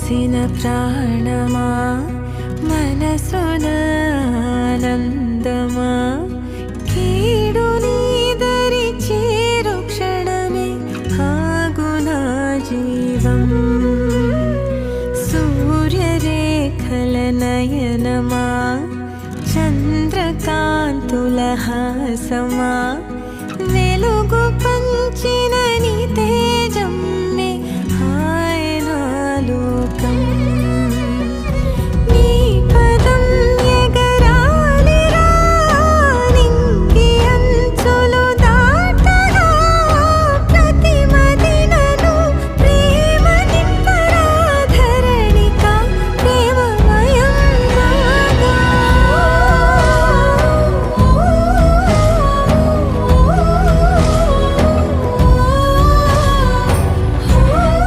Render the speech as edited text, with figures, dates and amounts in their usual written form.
పోసిన ప్రాణమా మనసున ఆనందమా కీడు నీదరి చేరు క్షణమే ఆగునా జీవం సూర్యరేఖల నయనమా చంద్రకాంతుల హాసమా వెలుగు పంచిన